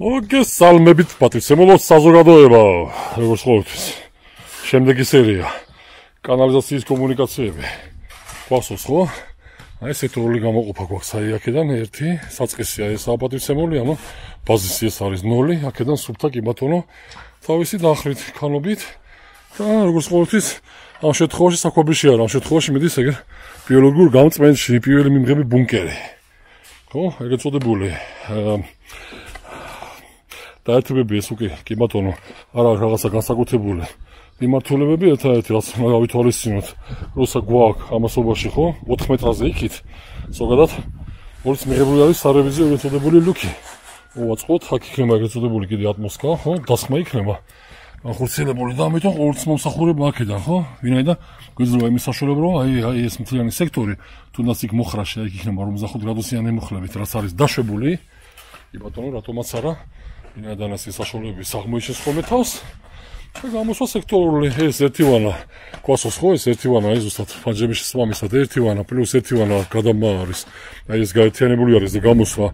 მოგესალმებით პატრიცემულოს საზოგადოება, როგორც ყოველთვის. შემდეგი სერია კანალიზაციის კომუნიკაციები. გვახსოვს ხო? აი ესეთი როლი გამოყოფა გვაქვს აი აქედან ერთი საწყისია ეს პატრიცემული, ანუ ბაზისი ეს არის 0, აქედან სუფთა კი ბატონო თავისი დახრით ქანობით და როგორც ყოველთვის ამ შემთხვევაში საკვებიში არა, ამ შემთხვევაში მიდის ეგ ბიოლოგიურ გამწმენდში პირველი მიმღები ბუნკერი. ხო, ეგ ეწოდებული დაერთებები ეს უკვე კი ბატონო არა რაღაცა განსაკუთრებული მიმართულებები ერთადერთი რაც გავითვალისწინოთ როცა გვაქვს ამასობაში ხო 4 მეტრაზე იქით ზოგადად როგორც მიღებული არის სარევიზიო ეწოდებული ლუკი უაწყოთ აქ იქნება ეწოდებული კიდე ატმოსკა ხო დასხმა იქნება ახორციელებული და ამიტომ ყოველთვის მომსახურება აქედან ხო ვინაიდან გვიძლია იმის საშუალება რომ აი ეს მთლიანი სექტორი თუნდაც იქ მოხრაში იქ იქნება 50 გრადუსიანი მუხლებით რაც არის დაშვებული კი ბატონო რატომაც არა ვინაიდან ეს საშუალებები აღმოიჩენს ხოლმე თავს და გამოსვა სექტორული ეს ერთივანა გვასოს ხო ეს ერთივანა აი ზუსტად ფანჯრების სვამისად ერთივანა პლუს ერთივანა გადამა არის აი ეს გაერთიანებული არის და გამოსვა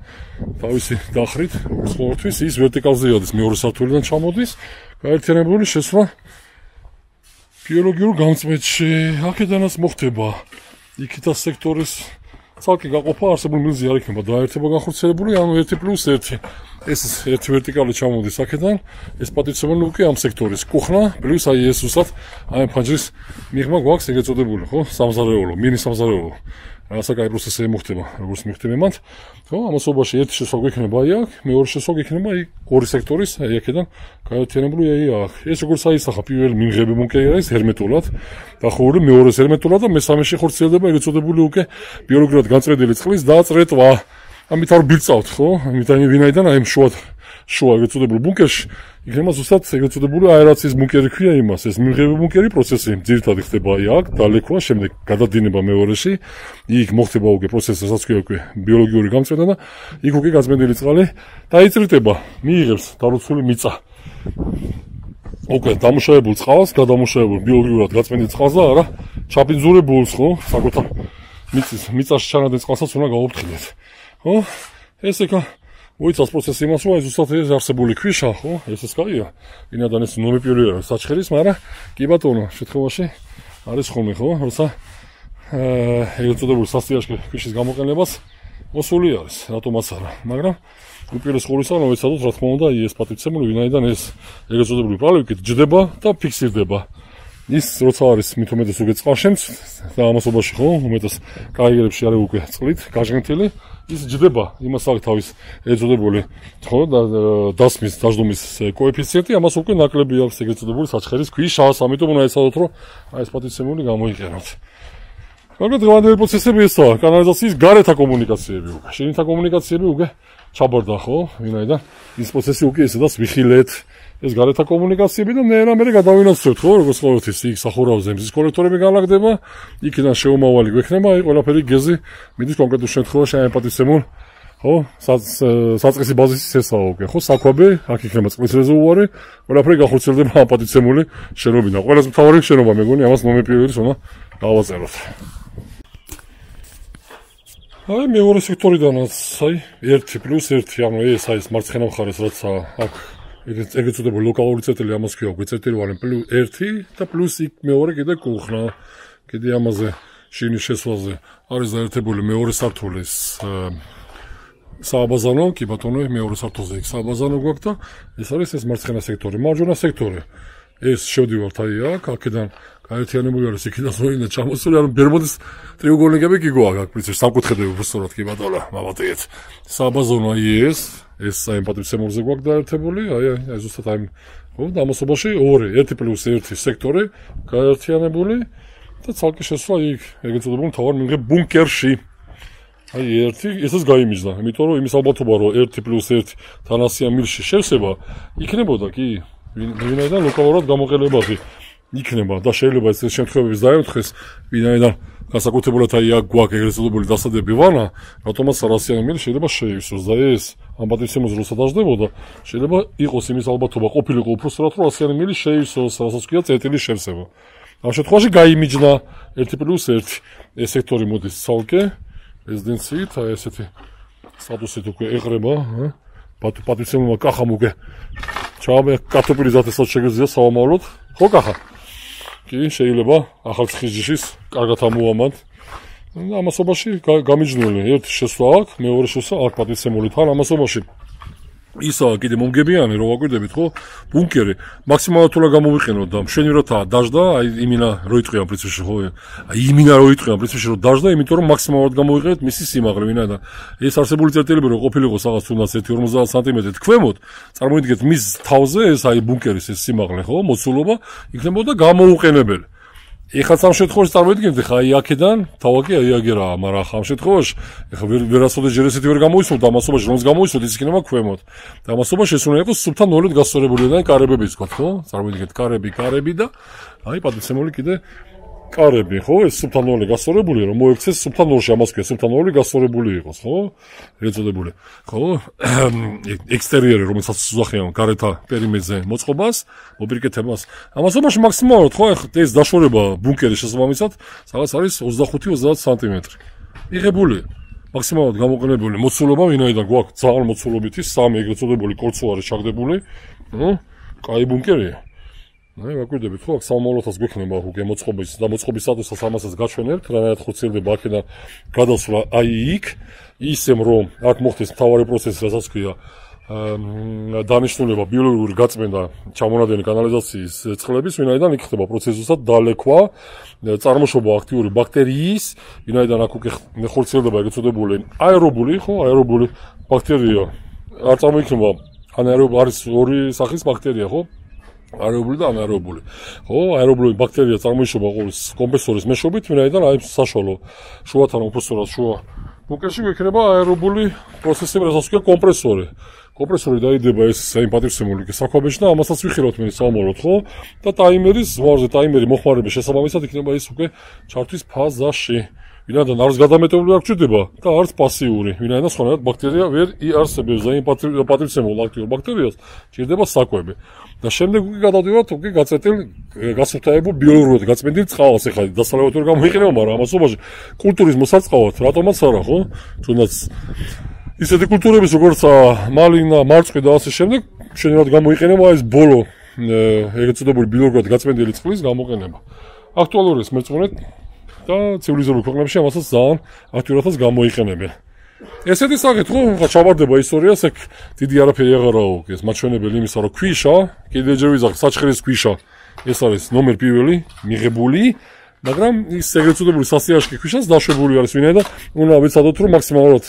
თავისი დახრით ყოველთვის ის ვერტიკალზე იოდის მეორე სართულიდან ჩამოდის გაერთიანებული შესვლა ბიოლოგიურ გამწმენდში აქედანაც მოხდება იქითა სექტორის ცალკე გაყოფა არსებულ მილზე არ იქნება დაერთება განხორციელებული ანუ 1+1 ეს ერთი ვერტიკალი ჩამოდის აქედან ეს პატრიცემული უკვე ამ სექტორის კუხნა პლუს აი ეს უსად აი ფანჯრის მიღმა გვაქვს ეგ ეწოდებული ხო სამზარეულო მინი სამზარეულო რაღაცა კაი პროცესები მოხდება როგორც მიხდება მანდ ხო ამასობაში ერთი შესვლა გვექნება აი აქ მეორე შესვლა გვექნება აი ორი სექტორის აი აქედან გაერთიანებული აი აქ ეს როგორც აისახა პირველი მიმღები ბუნკერი არის ჰერმეტულად დახურული მეორე ჰერმეტულად და მესამეში ხორციელდება ეგ ეწოდებული უკვე ბიოლოგიურად განწმენდილი წყლის დაწრეტვა ამით არ ბილწავთ ხო ამიტომ ვინაიდან აი შუა ეგ ეწოდებული ბუნკერში იქნება ზუსტად ეგ ეწოდებული აერაციის ბუნკერი ქვია იმას ეს მიმღები ბუნკერი პროცესი ძირითადად ხდება აი აქ დალექვა შემდეგ გადადინება მეორეში იქ მოხდება უკვე პროცესი რასაც ქვია უკვე ბიოლოგიური გამწვენა და იქ უკვე გაწმენდილი წყალი დაიწრიტება მიიღებს დაროცული მიწა უკვე დამუშავებულ წყალს გადამუშავებულ ბიოლოგიურად გაწმენდილ წყალს და არა ჩაფინძურებულს ხო საკუთარ მიწაში ჩანადნენ წყალსაც უნდა გაუფრთხილდეთ ხო ეს ეკა მოიცავს პროცესი იმას რომ ზუსტად ეს არსებული ქვიშა ხო ეს კაია ვინაიდან ეს ნომიპიოლია საჩხერის მაგრამ კი ბატონო შემთხვევაში არის ხოლმე ხო როცა ეგ ეწოდებული სასტიაშკი ქვიშის გამოყენებას მოსული არის რატომაც არა მაგრამ უპირველეს ყოვლისა რომ ეცადოთ რა თქმა უნდა ეს პატრიცემული ვინაიდან ეს ეგ ეწოდებული პრალევკით ჯდება და ფიქსირდება ის როცა არის მით უმეტეს უკვე წყალშემც და ამასობაში ხო უმეტეს კარიერებში არის უკვე წყლით გაჟღენთილი ის ჯდება იმას აქვს თავის ეწოდებული ხო და დასმის დაждომის კოეფიციენტი ამას უკვე ნაკლები აქვს ეგ ეწოდებული საჩხერის ქვიშას ამიტომ უნდა ეცადოთ რომ აი ეს პატრიცემული გამოიყენოთ მაგრამ დღევანდელი პროცესები ესაა კანალიზაციის გარეთა კომუნიკაციები უკვე შენითა კომუნიკაციები უკვე ჩაბარდა ხო ვინაიდან ის პროცესი უკვე ესედაც ვიხილეთ ეს გარეთა კომუნიკაციები და მე გადავინაცვლებთ ხო როგორც ყოველთვის იქ სახურავზე მზის კოლექტორები განლაგდება იქიდან შეუმავალი გვექნება აი ყველაფერი გეზი მიდის კონკრეტულ შემთხვევაში აი პატრიცემულ ხო საწყისი ბაზისი ესაა უკვე ხო საკვები აქ იქნება წყლის რეზერვუარი ყველაფერი განხორციელდება ამ პატრიცემული შენობიდან ყველაზე მთავარი შენობა მეგონი ამას ნომიპიოლის უნდა გავაწეროთ აი მეორე სექტორიდანაც აი 1+1 ანუ ეს აი მარცხენა მხარეს რაც აქ ეგ ეწოდებული ლოკალური წერტილი ამას ქვია უკვე წერტილი ვარენ +1 და პლუს იქ მეორე კიდე კუხნა კიდე ამაზე შინის შესვლაზე არის დაერთებული მეორე სართულის სააბაზანო კი ბატონო მეორე სართულზე იქ სააბაზანო გვაქვს და ეს არის ეს მარცხენა სექტორი მარჯვენა სექტორი ეს შევდივართ აი აქ აქედან გაერთიანებული არის იქიდან ზოინდა ჩამოსული ანუ ბერმუდის ტრიანგულები კი გვაქვს აქ პრინციპში სამკუთხედები უბრალოდ კი ბატონო მამატიეთ სააბაზანო აი ეს აი პატრიცემულზე გვაქვს დაერთებული აი ზუსტად აი ხო და ამასობაში 1+1 სექტორი გაერთიანებული და ცალკე შესვლა იქ ეგ ეწოდებული მთავარ მიმღებ ბუნკერში აი ესეც გაიმიჯდა იმიტომ რომ იმის ალბათობა რომ 1+1 თანასია მილში შევსება იქნებოდა კი ვინაიდან ლოკალურად გამოყენებადი იქნება და შეიძლება ეს შემთხვევების დაემთხეს ვინაიდან განსაკუთრებულად აი აქ გვაქვს ეგრეთ წოდებული დასადებები ვანა რატომაც 100-იანი მილი შეიძლება შეივსოს და ეს ამ პატრიცემულზე როცა დაждდებოდა შეიძლება იყოს იმის ალბათობა ყოფილიყო უფრო სწორად რომ 100-იანი მილი შეივსოს რასაც ქვია წერტილის შევსება ამ შემთხვევაში გაიმიჯნა 1+1 ეს სექტორი მოდის ცალკე რეზიდენციით აი ესეთი სტატუსით უკვე ეყრება პატივცემულმა კახამ უკვე ჩავაბე კარტოფილის ათესაც შეგეძლია სავამავლოდ. ხო კახა? კი, შეიძლება ახალციხის კარგად ამოვამად. ამასობაში გამიჯნული ერთ შესვლა აქვს, მეორე შესვლა აქ პატივცემული თან ამასობაში. ისა კიდე მომგებიანი რომ ვაკვირდებით ხო ბუნკერი მაქსიმალურად თუ რა გამოვიყენოთ და მშვენივრადაა დაждდა აი იმინა რო იტყვია პრინციპში ხო აი იმინა რო იტყვია პრინციპში რომ დაждდა იმიტომ რომ მაქსიმალურად გამოვიყენეთ მისი სიმაღლე ვინაიდან ეს არსებული წერტილები რო ყოფილიყო რაღაც თუნდაც 1-50 სანტიმეტრი თქვემოთ წარმოიდგინეთ მის თავზე ეს აი ბუნკერის ეს სიმაღლე ხო მოცულობა იქნებოდა გამოუყენებელი ეხლა ამ შემთხვევაში წარმოიდგინეთ ხა აი აქედან თავაკი აი აგერაა მაგრამ ხა ამ შემთხვევაში ეხლა ვერასოდეს ჯერ ესეთი ვერ გამოისვოთ ამასობაში რომს გამოისვოთ ის იქნება ქვემოთ და ამასობაში ეს უნდა იყოს სუფთა ნოლით გასწორებული და კარებებიც გქონთ ხო წარმოიდგინეთ კარები და აი პატივცემული კიდე კარები ხო ეს სუფთა ნოლი გასწორებული რომ მოექცეს სუფთა ნოლში ამას ქვია სუფთა ნოლი გასწორებული იყოს ხო ეწოდებული ხო ექსტერიერი რომელსაც უზახიან გარეთა პერიმეტრზე მოწყობას მოპირკეთებას ამასობაში მაქსიმალურად ხო ეს დაშორება ბუნკერის შესაბამისად რაღაც არის 25-30 სანტიმეტრი იღებული მაქსიმალურად გამოყენებული მოცულობა ვინაიდან გვაქვს ძალიან მოცულობითი 3 ეგრეთ წოდებული კორცო არის ჩაგდებული კაი ბუნკერია აი ვაკვირდებით ხო აქ სამომავლოდაც გვექნება უკვე მოწყობის და მოწყობის სტატუსს ამასაც გაჩვენებთ რანაირად ხოცილდება აქედან გადასვლა აი იქ ისემ რომ აქ მოხდეს მთავარი პროცესი რასაც ქვია დანიშნულება ბიოლოგიური გაწმენდა ჩამონადენი კანალიზაციის წყლების ვინაიდან იქ ხდება პროცესუსად დალექვა წარმოშობა აქტიური ბაქტერიის ვინაიდან აქ უკვე ხორციელდება ეგრეთ წოდებული აერობული ხო აერობული ბაქტერია არ წარმოიქმნება ანაერობული არის ორი სახის ბაქტერია ხო აერობული და ანაერობული. ხო, აერობული ბაქტერია წარმოიშობა ყოვლის კომპრესორის მეშვეობით, ვინაიდან აი საშუალო შუათან უფრო შუა ბუნკერში გვექნება აერობული პროცესები, რასაც ქვია კომპრესორი. კომპრესორი დაიდება ეს პატივცემული საქვაბეში და ამასაც ვიხილავთ მე სამომავლოდ, ხო? და ტაიმერის ზღვარზე ტაიმერი მოხმარების შესაბამისად იქნება ის უკვე ჩართვის ფაზაში. ვინაიდან არც გადამეტებული არ გჭირდება და არც პასიური. ვინაიდან სხვანაირად ბაქტერია ვერ იარსებებს და იმ პატივცემულ აქტიურ ბაქტერიას ჭირდება საკვები. და შემდეგ უკვე გადავდივართ უკვე გაწეთილ გასუფთავებულ ბიოლოგიურად გაწმენდილ წყალს ახლა დასალევად ვერ გამოიყენება, მაგრამ ამასობაში კულტურის მოსარწყავად რატომაც არა, ხო? თუნდაც ისეთი კულტურების როგორც მალინა, მარწყვი და ასე შემდეგ შენერად გამოიყენება ეს ბოლო ეგრეთ წოდებული ბიოლოგიურად გაწმენდილი წყლის გამოყენება. აქტუალური ეს მერწმუნეთ და ცივილიზებულ ქვეყნებში ამასაც ძალიან აქტიურადაც გამოიყენებენ. ესეთი საკითხი ხო ხა ჩავარდება ისტორიას ეგ დიდი არაფერი აღარაა ეს მაჩვენებელი იმისა რომ ქვიშა კიდე ჯერ ვიზახ საჩხერის ქვიშა ეს არის ნომერ პირველი მიღებული მაგრამ ის ეგრეთ წოდებული სასიაშკი ქვიშას დაშვებული არის ვინაიდან უნდა ვიცადოთ რომ მაქსიმალურად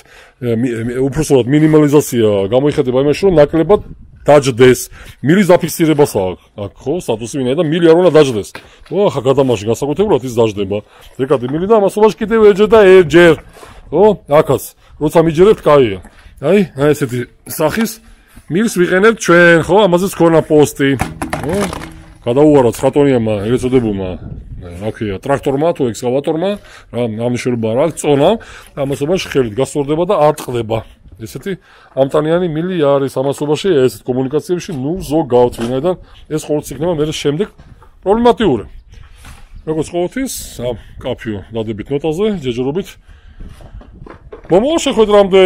უпроსტად მინიმალიზაცია გამოიხატება იმაში რომ ნაკლებად დაждდეს მილის დაფიქსირებას აქვს ხო სტატუსი ვინაიდან მილი არ უნდა დაждდეს ხო ხა გადამაში განსაკუთრებულად ის დაждდება ზეკადი მილი და ამასობაში კიდევ ერჯერ და ერჯერ ხო აქაც როცა მიჯერებთ კაია აი ესეთი სახის მილს ვიყენებთ ჩვენ ხო ამაზეც ქონა პოსტი ხო გადაუვაროთ ხატონიამა ეგრეთ წოდებულმა აქია ტრაქტორმა თუ ექსკავატორმა რა ამნიშნულობა რა წონა ამასობაში ხელით გასწორდება და არ ტყდება ესეთი ამტანიანი მილი არის ამასობაში ესეთ კომუნიკაციებში ნუ ზოგავთ ვინაიდან ეს ყოველთვის იქნება მე შემდეგ პრობლემატიური როგორც ყოველთვის კაფეო დადებით ნოტაზე ჯეჯურობით მომავალ შეხვედრამდე